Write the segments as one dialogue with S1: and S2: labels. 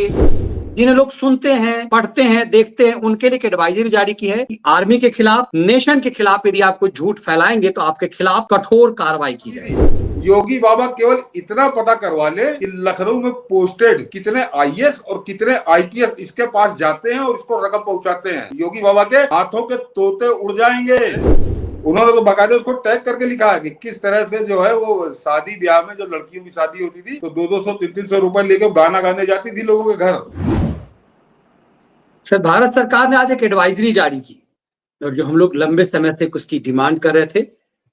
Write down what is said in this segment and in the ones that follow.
S1: पे, जिन्हें लोग सुनते हैं, पढ़ते हैं, देखते हैं, उनके लिए एक एडवाइजरी जारी की है कि आर्मी के खिलाफ, नेशन के खिलाफ यदि आप कोई झूठ फैलाएंगे तो आपके खिलाफ कठोर कार्रवाई की जाएगी।
S2: योगी बाबा केवल इतना पता करवा ले कि लखनऊ में पोस्टेड कितने आईएएस और कितने आईपीएस इसके पास जाते हैं और इसको रकम पहुंचाते हैं, योगी बाबा के हाथों के तोते उड़ जाएंगे। उन्होंने तो बाकायदा उसको टैग करके लिखा है कि किस तरह से जो है वो शादी ब्याह में जो लड़कियों की शादी होती थी तो 200 300 रुपए लेके गाना गाने जाती थी लोगों के घर।
S1: सर, भारत सरकार ने आज एक एडवाइजरी जारी की और जो हम लोग लंबे समय से उसकी डिमांड कर रहे थे,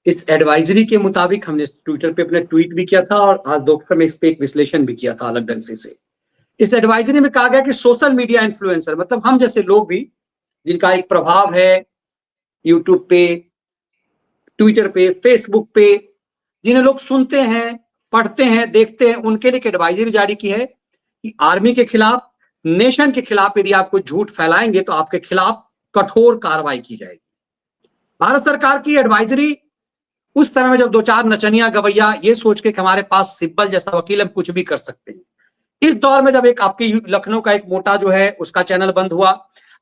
S1: इस एडवाइजरी के मुताबिक हमने ट्विटर पे अपने ट्वीट भी किया था और आज दोपहर में इस पे एक विश्लेषण भी किया था अलग ढंग से। इस एडवाइजरी में कहा गया कि सोशल मीडिया इन्फ्लुएंसर, मतलब हम जैसे लोग भी जिनका एक प्रभाव है यूट्यूब पे, ट्विटर पे, फेसबुक पे, जिन्हें लोग सुनते हैं, पढ़ते हैं, देखते हैं, उनके लिए एक एडवाइजरी जारी की है कि आर्मी के खिलाफ, नेशन के खिलाफ यदि आप कोई झूठ फैलाएंगे तो आपके खिलाफ कठोर कार्रवाई की जाएगी। भारत सरकार की एडवाइजरी उस समय में जब दो चार नचनिया गवैया ये सोच के कि हमारे पास सिब्बल जैसा वकील हम कुछ भी कर सकते हैं, इस दौर में जब एक आपकी लखनऊ का एक मोटा जो है उसका चैनल बंद हुआ,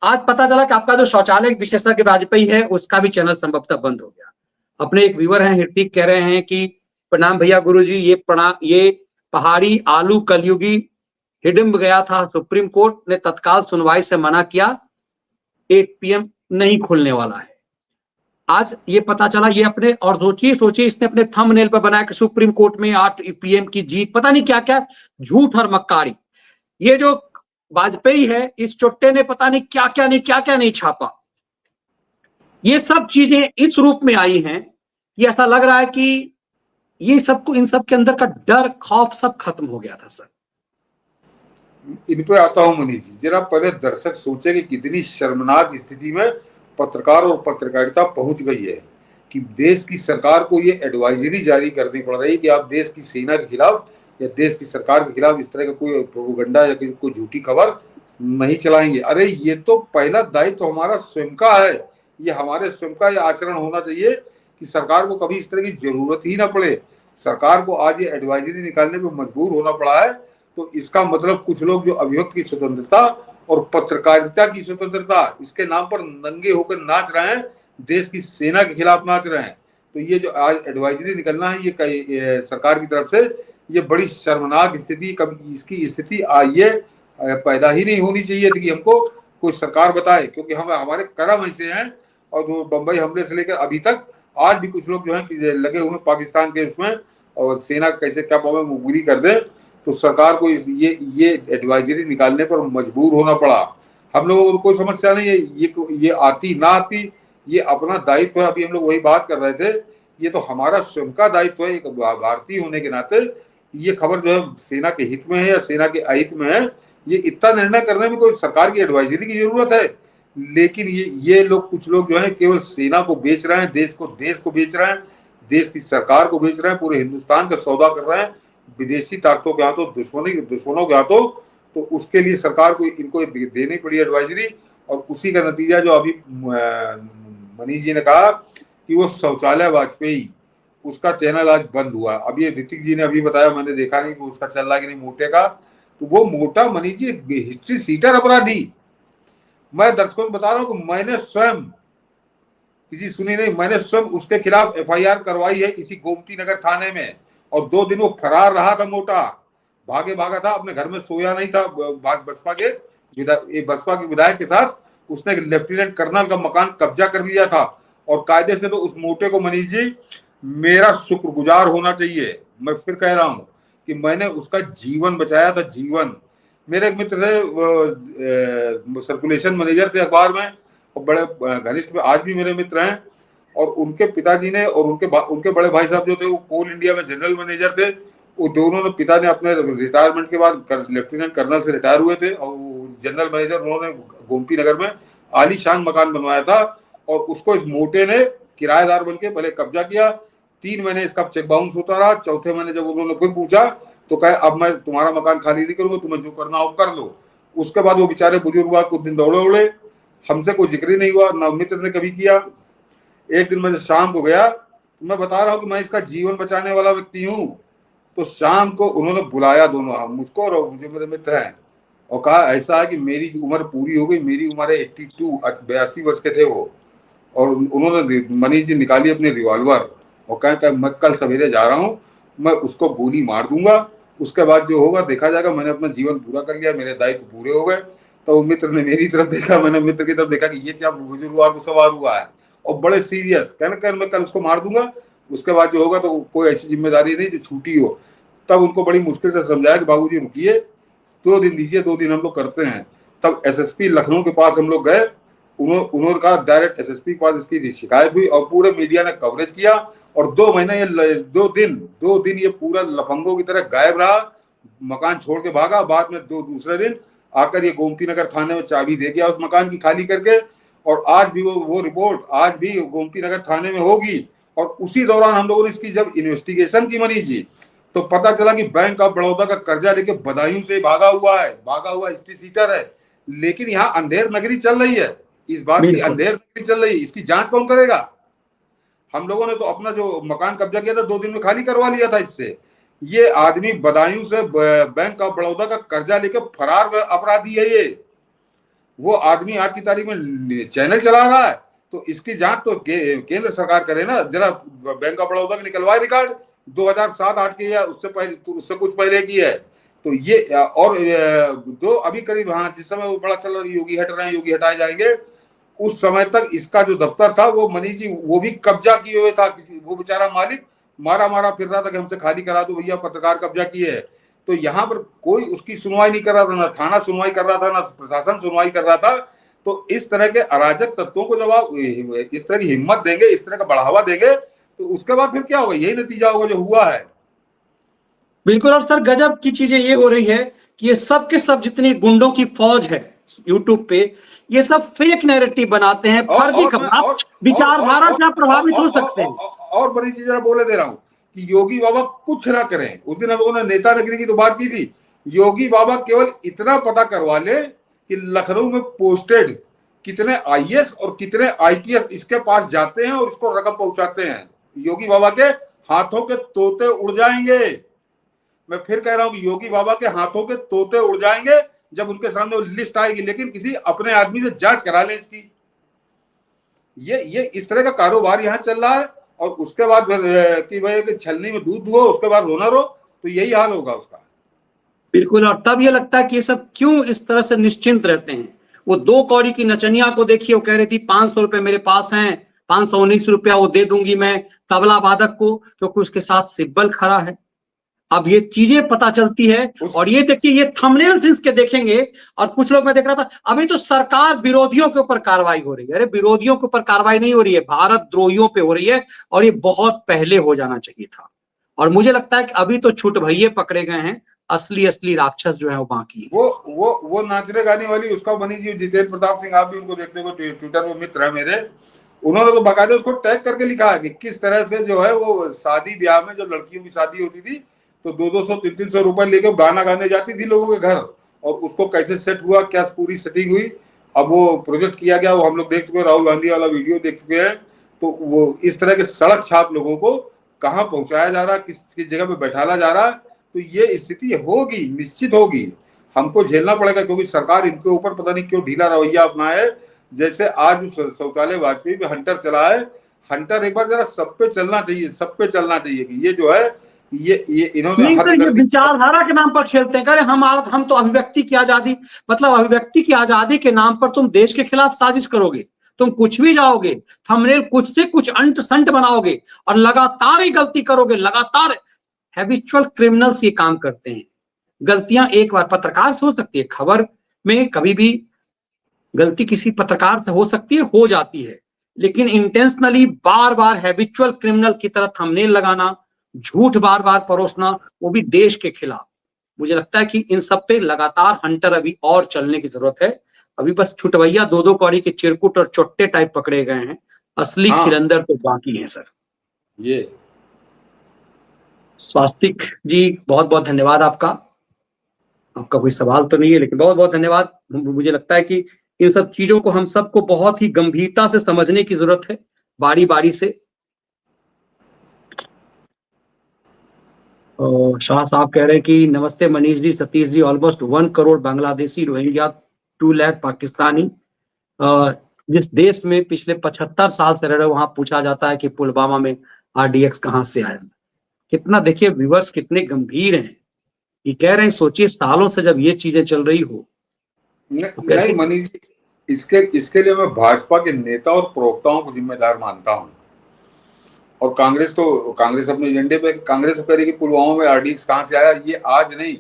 S1: आज पता चला कि आपका जो शौचालय विशेषज्ञ वाजपेयी है उसका भी चैनल संभवतः बंद हो गया। अपने एक व्यूअर हैं ऋतिक, कह रहे हैं कि प्रणाम भैया गुरुजी, ये पहाड़ी आलू कलयुगी हिडिंब गया था, सुप्रीम कोर्ट ने तत्काल सुनवाई से मना किया, 8 PM नहीं खुलने वाला है। आज ये पता चला, ये अपने और सोचिए इसने अपने थंबनेल पर बनाया कि सुप्रीम कोर्ट में 8 PM की जीत, पता नहीं क्या क्या झूठ और मक्कारी। ये जो वाजपेयी है, इस चुट्टे ने पता नहीं क्या क्या नहीं छापा। ये सब चीजें इस रूप में आई हैं कि ऐसा लग रहा है कि ये सबको, इन सब के अंदर का डर खौफ सब खत्म हो गया था। सर,
S2: इन पे आता हूं मनीष जी, जरा पहले दर्शक सोचे कि कितनी शर्मनाक स्थिति में पत्रकार और पत्रकारिता पहुंच गई है कि देश की सरकार को ये एडवाइजरी जारी करनी पड़ रही है कि आप देश की सेना के खिलाफ या देश की सरकार के खिलाफ इस तरह का कोई प्रोपेगेंडा या कोई झूठी खबर नहीं चलाएंगे। अरे ये तो पहला दायित्व तो हमारा स्वयं का है, ये हमारे स्वयं का ये आचरण होना चाहिए कि सरकार को कभी इस तरह की जरूरत ही ना पड़े। सरकार को आज ये एडवाइजरी निकालने में मजबूर होना पड़ा है, तो इसका मतलब कुछ लोग जो अभिव्यक्ति की स्वतंत्रता और पत्रकारिता की स्वतंत्रता इसके नाम पर नंगे होकर नाच रहे हैं, देश की सेना के खिलाफ नाच रहे हैं। तो ये जो आज एडवाइजरी निकलना है ये सरकार की तरफ से, ये बड़ी शर्मनाक स्थिति, कभी इसकी स्थिति ये पैदा ही नहीं होनी चाहिए थी कि हमको कोई सरकार बताए, क्योंकि हम हमारे कर्म ऐसे हैं। और जो बंबई हमले से लेकर अभी तक आज भी कुछ लोग जो है लगे हुए पाकिस्तान के उसमें और सेना कैसे क्या मुगरी कर दे, तो सरकार को ये एडवाइजरी निकालने पर मजबूर होना पड़ा। हम लोगों को कोई समस्या नहीं है, ये आती ना आती, ये अपना दायित्व है। अभी हम लोग वही बात कर रहे थे, ये तो हमारा स्वयं का दायित्व है एक भारतीय होने के नाते। ये खबर जो है सेना के हित में है या सेना के अहित में है, ये इतना निर्णय करने में कोई सरकार की एडवाइजरी की जरूरत है। लेकिन ये लोग, कुछ लोग जो है केवल सेना को बेच रहे हैं, देश को बेच रहे हैं, देश की सरकार को बेच रहे हैं, पूरे हिंदुस्तान का सौदा कर रहे हैं विदेशी ताकतों के हाथों, दुश्मनों के हाथों। तो उसके लिए सरकार को इनको देनी पड़ी एडवाइजरी। और उसी का नतीजा जो अभी मनीष जी ने कहा कि वो शौचालय वाजपेयी उसका चैनल आज बंद हुआ। अभी ऋतिक जी ने अभी बताया, मैंने देखा नहीं कि उसका चल रहा है कि नहीं मोटे का। तो वो मोटा मनीष जी हिस्ट्री सीटर अपराधी, मैं दर्शकों को बता रहा हूँ कि मैंने स्वयं, किसी सुनी नहीं, मैंने स्वयं उसके खिलाफ FIR करवाई है किसी गोमती नगर थाने में। और 2 दिन वो फरार रहा था, मोटा भागा था, अपने घर में सोया नहीं था। बसपा के विधायक के साथ उसने लेफ्टिनेंट कर्नल का मकान कब्जा कर लिया था। और कायदे से तो उस मोटे को मनीष जी मेरा शुक्रगुजार होना चाहिए। मैं फिर कह रहा हूँ कि मैंने उसका जीवन बचाया था, जीवन। मेरे एक मित्र थे, सर्कुलेशन मैनेजर थे अखबार में और बड़े घनिष्ठ, आज भी मेरे मित्र हैं। और उनके पिताजी ने और उनके बड़े भाई साहब जो थे वो कोल इंडिया में जनरल मैनेजर थे। वो दोनों ने, पिता ने अपने रिटायरमेंट के बाद लेफ्टिनेंट कर्नल से रिटायर हुए थे और जनरल मैनेजर उन्होंने गोमती नगर में आलीशान मकान बनवाया था। और उसको इस मोटे ने किराएदार बन के पहले कब्जा किया। 3 महीने इसका चेक बाउंस होता रहा। चौथे महीने जब उन्होंने फिर पूछा तो कहे अब मैं तुम्हारा मकान खाली नहीं करूंगा, तुम्हें जो करना हो कर लो। उसके बाद वो बेचारे बुजुर्ग कुछ दिन दौड़े उड़े, हमसे कोई जिक्र ही नहीं हुआ, ना मित्र ने कभी किया। एक दिन मैं शाम को गया, तो मैं बता रहा हूँ कि मैं इसका जीवन बचाने वाला व्यक्ति हूँ। तो शाम को उन्होंने बुलाया दोनों, मुझको और मुझे, मेरे मित्र हैं, और कहा ऐसा है कि मेरी उम्र पूरी हो गई, मेरी उम्र है 82, 82 वर्ष के थे वो, और उन्होंने मनीष जी निकाली अपनी रिवॉल्वर और कहा मैं कल सवेरे जा रहा हूँ, मैं उसको गोली मार दूंगा, उसके बाद जो होगा देखा जाएगा, मैंने अपना जीवन पूरा कर लिया, मेरे दायित्व पूरे हो गए। तो मित्र ने मेरी तरफ देखा, मैंने मित्र की तरफ देखा कि ये क्या बुजुर्ग सवार हुआ है, और बड़े सीरियस कहने मैं कल उसको मार दूंगा, उसके बाद जो होगा तो कोई ऐसी जिम्मेदारी नहीं जो छूटी हो। तब उनको बड़ी मुश्किल से समझाया कि बाबूजी रुकिए, 2 दिन दीजिए, 2 दिन हम लोग करते हैं। तब एसएसपी लखनऊ के पास हम लोग गए, उन्होंने कहा डायरेक्ट एसएसपी के पास इसकी शिकायत हुई और पूरे मीडिया ने कवरेज किया, और 2 महीने ये 2 दिन ये पूरा लफंगों की तरह गायब रहा, मकान छोड़ के भागा। बाद में दूसरे दिन आकर ये गोमती नगर थाने में चाबी दे गया उस मकान की खाली करके, और आज भी वो रिपोर्ट आज भी गोमती नगर थाने में होगी। और उसी दौरान हम लोगों ने इसकी जब इन्वेस्टिगेशन की मनीष जी, तो पता चला कि बैंक ऑफ बड़ौदा का कर्जा लेके बदायूं से भागा हुआ हिस्ट्री सीटर है। लेकिन यहाँ अंधेर नगरी चल रही है, इस बात की अंधेर नगरी चल रही है, इसकी जांच कौन करेगा? हम लोगों ने तो अपना जो मकान कब्जा किया था 2 दिन में खाली करवा लिया था इससे। ये आदमी बदायूं से बैंक ऑफ बड़ौदा का कर्जा लेके फरार अपराधी है ये। वो आदमी आज की तारीख में चैनल चला रहा है, तो इसकी जांच तो केंद्र सरकार करे ना। जरा बैंक ऑफ बड़ौदा का निकलवाए रिकॉर्ड 2007-8 के या उससे पहले, तो उससे कुछ पहले की है। तो ये और दो अभी करीब, हाँ जिस समय वो बड़ा चल रहा है योगी हट रहे हैं, योगी हटाए जाएंगे, उस समय तक इसका जो दफ्तर था वो मनीष जी वो भी कब्जा किए हुए था। वो बेचारा मालिक मारा फिर रहा था कि हमसे खाली करा दो भैया, पत्रकार कब्जा किए है। तो यहाँ पर कोई उसकी सुनवाई नहीं कर रहा था, ना थाना सुनवाई कर रहा था, ना प्रशासन सुनवाई कर रहा था। तो इस तरह के अराजक तत्वों को जब आप इस तरह की हिम्मत देंगे, इस तरह का बढ़ावा देंगे, तो उसके बाद फिर क्या होगा? यही नतीजा होगा जो हुआ है।
S1: बिल्कुल। और सर गजब की चीजें ये हो रही है कि ये सब के सब जितनी गुंडों की फौज है यूट्यूब पे, ये सब फेक नैरेटिव बनाते हैं, फर्जी खबर, विचारधारा से आप प्रभावित हो सकते हैं।
S2: और बड़ी चीज जरा बोले दे रहा हूं कि योगी बाबा कुछ ना करें। उस दिन हम लोगों ने नेता नगरी की तो बात की थी, योगी बाबा केवल इतना पता करवा ले कि लखनऊ में पोस्टेड कितने आईएएस और कितने आईपीएस इसके पास जाते हैं और इसको रकम पहुंचाते हैं, योगी बाबा के हाथों के तोते उड़ जाएंगे। मैं फिर कह रहा हूं कि योगी बाबा के हाथों के तोते उड़ जाएंगे जब उनके सामने वो लिस्ट आएगी। लेकिन किसी अपने आदमी से जांच करा लें इसकी। ये इस तरह का कारोबार यहाँ चल रहा है। और उसके बाद कि भाई छलनी में दूध दुहो, उसके बाद रोना रो, तो यही हाल होगा उसका।
S1: बिल्कुल। और तब ये लगता है कि ये सब क्यों इस तरह से निश्चिंत रहते हैं। वो 2 कौड़ी की नचनिया को देखिए, वो कह रही थी 500 रुपए मेरे पास हैं, 519 रुपया वो दे दूंगी मैं तबला वादक को, क्योंकि उसके साथ सिब्बल खड़ा है। अब ये चीजें पता चलती है। और ये देखिए, ये थंबनेल्स इसके देखेंगे, और कुछ लोग, मैं देख रहा था अभी तो सरकार विरोधियों के ऊपर कार्रवाई हो रही है। अरे विरोधियों के ऊपर कार्रवाई नहीं हो रही है, भारत द्रोहियों पे हो रही है, और ये बहुत पहले हो जाना चाहिए था। और मुझे लगता है कि अभी तो छुट भैये पकड़े गए हैं, असली राक्षस जो है वो बाकी है।
S2: वो नाचने गाने वाली उसका बनी जी जितेंद्र प्रताप सिंह, आप भी उनको देखते हो, ट्विटर पे मित्र है मेरे, उन्होंने तो बाकायदा उसको टैग करके लिखा है कि किस तरह से जो है वो शादी ब्याह में जो लड़कियों की शादी होती थी तो 200 300 रुपए लेके गाना गाने जाती थी लोगों के घर, और उसको कैसे सेट हुआ, क्या पूरी सेटिंग हुई। अब वो प्रोजेक्ट किया गया, वो हम लोग देख चुके हैं, राहुल गांधी वाला वीडियो देख चुके हैं। तो वो इस तरह के सड़क छाप लोगों को कहाँ पहुंचाया जा रहा है, किस जगह पे बैठाला जा रहा है, तो ये स्थिति होगी, निश्चित होगी, हमको झेलना पड़ेगा। क्योंकि सरकार इनके ऊपर पता नहीं क्यों ढीला रवैया अपनाए। जैसे आज शौचालय वाजपेयी में हंटर चला है, हंटर एक बार जरा सब पे चलना चाहिए कि ये जो है ये इन्होंने
S1: नहीं, तो ये विचारधारा के नाम पर खेलते हैं। करे हम तो अभिव्यक्ति की आजादी, मतलब अभिव्यक्ति की आजादी के नाम पर तुम देश के खिलाफ साजिश करोगे, तुम कुछ भी जाओगे, थंबनेल कुछ से कुछ अंट संट बनाओगे और लगातार ही गलती करोगे। लगातार हैबिचुअल क्रिमिनल्स ये काम करते हैं। गलतियां एक बार पत्रकार से हो सकती है, खबर में कभी भी गलती किसी पत्रकार से हो सकती है, हो जाती है, लेकिन इंटेंशनली बार बार हैबिचुअल क्रिमिनल की तरह थंबनेल लगाना, झूठ बार बार परोसना, वो भी देश के खिलाफ, मुझे लगता है कि इन सब पे लगातार हंटर अभी और चलने की जरूरत है। अभी बस छुटवैया 2-2 कौड़ी के चिरकुट और चोट्टे टाइप पकड़े गए हैं, असली खिलंदर तो बाकी है सर।
S2: ये
S1: स्वास्तिक जी, बहुत बहुत धन्यवाद आपका कोई सवाल तो नहीं है, लेकिन बहुत बहुत धन्यवाद। मुझे लगता है कि इन सब चीजों को हम सबको बहुत ही गंभीरता से समझने की जरूरत है, बारी बारी से। और शाह साहब कह रहे हैं कि नमस्ते मनीष जी, सतीश जी, ऑलमोस्ट 1 करोड़ बांग्लादेशी, रोहिंग्या, 2 लाख पाकिस्तानी जिस देश में पिछले 75 साल से रह रहे, वहां पूछा जाता है कि पुलवामा में RDX कहां से आया। कितना देखिए व्यूअर्स कितने गंभीर हैं, ये कह रहे हैं सोचिए सालों से जब ये चीजें चल रही हो तो कैसे।
S2: नहीं मनीष जी, इसके लिए मैं भाजपा के नेता और प्रवक्ताओं को जिम्मेदार मानता हूं। और कांग्रेस अपने एजेंडे पे, कांग्रेस तो कह रही कि पुलवामा में RDX कहां से आया, ये आज नहीं,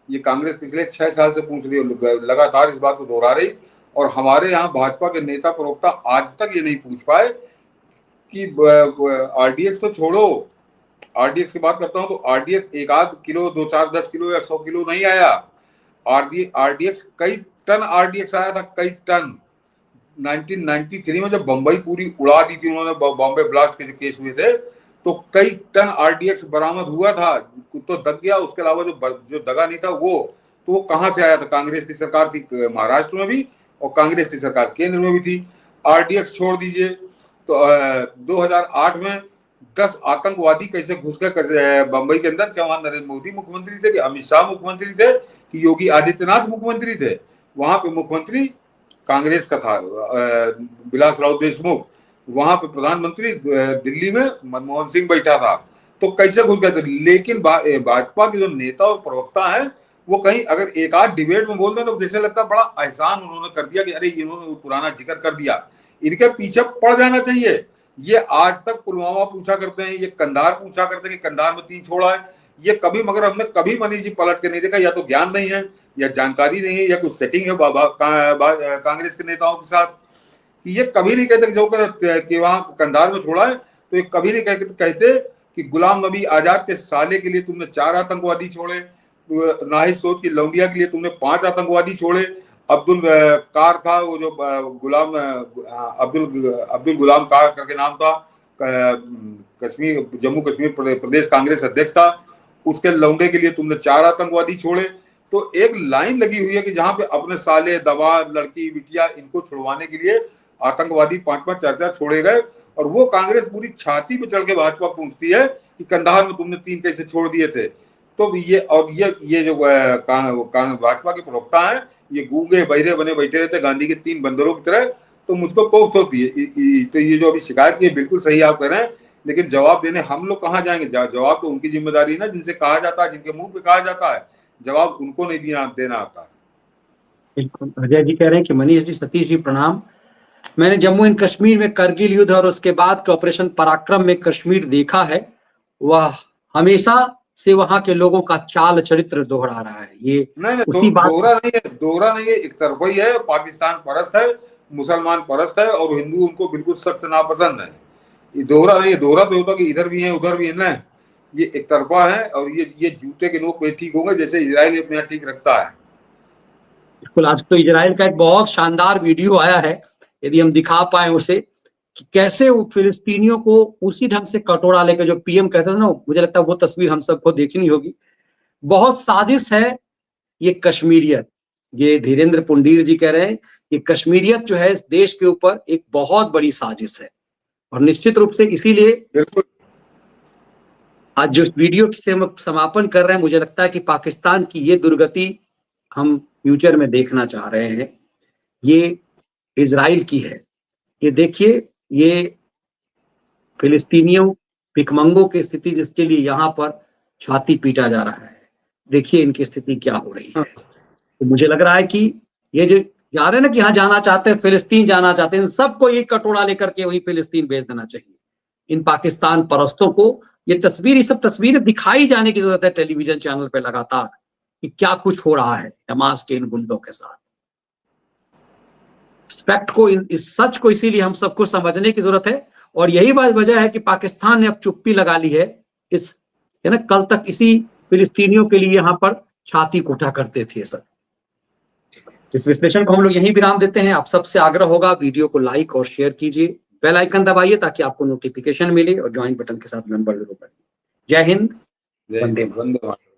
S2: ये कांग्रेस पिछले 6 साल से पूछ रही है, लगातार इस बात को दोहरा रही। और हमारे यहाँ भाजपा के नेता प्रवक्ता आज तक ये नहीं पूछ पाए कि RDX तो छोड़ो, RDX की बात करता हूं तो RDX 1 आध किलो, 2 4 10 किलो या 100 किलो नहीं आया। RDX कई टन RDX आया था, कई टन। 1993 में जब बंबई पूरी उड़ा दी थी उन्होंने, बॉम्बे ब्लास्ट के जो केस हुए थे, तो कई टन RDX बरामद हुआ था। तो दग गया, उसके अलावा जो दगा नहीं था वो कहां से आया था? कांग्रेस की सरकार थी महाराष्ट्र में भी, और कांग्रेस की सरकार केंद्र में भी थी। RDX छोड़ दीजिए, तो 2008 में 10 आतंकवादी कैसे घुस गए बंबई के अंदर? क्या वहां नरेंद्र मोदी मुख्यमंत्री थे, कि अमित शाह मुख्यमंत्री थे, कि योगी आदित्यनाथ मुख्यमंत्री थे? वहां पे मुख्यमंत्री कांग्रेस का था, विलासराव देशमुख। वहां पे प्रधानमंत्री दिल्ली में मनमोहन सिंह बैठा था। तो कैसे घुस गए थे? लेकिन भाजपा के जो नेता और प्रवक्ता हैं, वो कहीं अगर एक आध डिबेट में बोल दें तो जैसे लगता है बड़ा एहसान उन्होंने कर दिया, कि अरे इन्होंने पुराना जिक्र कर दिया। इनके पीछे पड़ जाना चाहिए। ये आज तक पुलवामा पूछा करते हैं, ये कंधार पूछा करते हैं कि कंधार में 3 छोड़ा है, ये कभी, मगर हमने कभी मनीष जी पलट के नहीं देखा। या तो ज्ञान नहीं है, या जानकारी नहीं है, या कुछ सेटिंग है कांग्रेस के नेताओं के साथ, कि ये कभी नहीं कहते जो कि वहां कंधार में छोड़ा है, तो ये कभी नहीं कहते कि गुलाम नबी आजाद के साले के लिए तुमने 4 आतंकवादी छोड़े, नाहिद सोच की लौंडिया के लिए तुमने 5 आतंकवादी छोड़े। अब्दुल कार था वो जो गुलाम अब्दुल गुलाम कार करके नाम था, जम्मू कश्मीर प्रदेश कांग्रेस अध्यक्ष था, उसके लौंडे के लिए तुमने 4 आतंकवादी छोड़े। तो एक लाइन लगी हुई है कि जहां पे अपने साले, दवा, लड़की, बिटिया, इनको छुड़वाने के लिए आतंकवादी 5-5 4-4 छोड़े गए। और वो कांग्रेस पूरी छाती पे चढ़ के भाजपा पूछती है कि कंधार में तुमने 3 कैसे छोड़ दिए थे। तो ये जो भाजपा के प्रवक्ता हैं, ये गूंगे बहिरे बने बैठे रहते गांधी के 3 बंदरों की तरह। तो मुझको कोफ्त होती है। तो ये जो अभी शिकायत की, बिल्कुल सही आप कह रहे हैं, लेकिन जवाब देने हम लोग कहाँ जाएंगे? जवाब तो उनकी जिम्मेदारी है ना, जिनसे कहा जाता है, जिनके मुंह पे कहा जाता है, जवाब उनको नहीं देना आता है।
S1: बिल्कुल, अजय जी कह रहे हैं कि मनीष जी, सतीश जी प्रणाम। मैंने जम्मू एंड कश्मीर में करगिल युद्ध और उसके बाद के ऑपरेशन पराक्रम में कश्मीर देखा है। वह हमेशा से वहां के लोगों का चाल चरित्र दोहरा रहा है। ये
S2: नहीं,
S1: उसी बात
S2: दोहरा नहीं है, एक तरफा ही है। पाकिस्तान परस्त है, मुसलमान परस्त है, और हिंदू उनको बिल्कुल सख्त नापसंद है। ये दोहरा नहीं है। दोहरा तो होता कि इधर भी है उधर भी है ना। ये एक तरफा है, और ये जूते के नोक पे ठीक होंगे, जैसे इजराइल अपने यहाँ ठीक रखता है।
S1: बिल्कुल, आज तो इजराइल का एक बहुत शानदार वीडियो आया है, यदि हम दिखा पाए उसे, कि कैसे वो फिलिस्तीनियों को उसी ढंग से कटोरा लेकर, जो PM कहते थे ना, मुझे लगता है वो तस्वीर हम सबको देखनी होगी। बहुत साजिश है ये कश्मीरियत। ये धीरेन्द्र पुंडीर जी कह रहे हैं कि कश्मीरियत जो है इस देश के ऊपर एक बहुत बड़ी साजिश है। और निश्चित रूप से इसीलिए
S2: बिल्कुल
S1: आज जो वीडियो से हम समापन कर रहे हैं, मुझे लगता है कि पाकिस्तान की ये दुर्गति हम फ्यूचर में देखना चाह रहे हैं। ये इजराइल की है। ये देखिए, ये फिलिस्तीनियों, भिखमंगों की स्थिति, जिसके लिए यहाँ पर छाती पीटा जा रहा है, देखिए इनकी स्थिति क्या हो रही है। तो मुझे लग रहा है कि ये जो जा रहे हैं ना, कि यहाँ जाना चाहते हैं, फिलिस्तीन जाना चाहते हैं, इन सबको एक कटोरा लेकर के वही फिलिस्तीन भेज देना चाहिए। इन पाकिस्तान परस्तों को ये सब तस्वीरें दिखाई जाने की जरूरत है टेलीविजन चैनल पे लगातार, कि क्या कुछ हो रहा है हमास के इन गुंडों के साथ। फैक्ट को, इस सच को इसीलिए हम सबको समझने की जरूरत है। और यही बात वजह है कि पाकिस्तान ने अब चुप्पी लगा ली है। इस है ना, कल तक इसी फिलिस्तीनियों के लिए यहाँ पर छाती कोठा करते थे सब। इस विश्लेषण को हम लोग यहीं विराम देते हैं। आप सबसे आग्रह होगा, वीडियो को लाइक और शेयर कीजिए, बेल आइकन दबाइए ताकि आपको नोटिफिकेशन मिले, और ज्वाइन बटन के साथ मेंबर जरूर बनिए। जय हिंद, वंदे मातरम।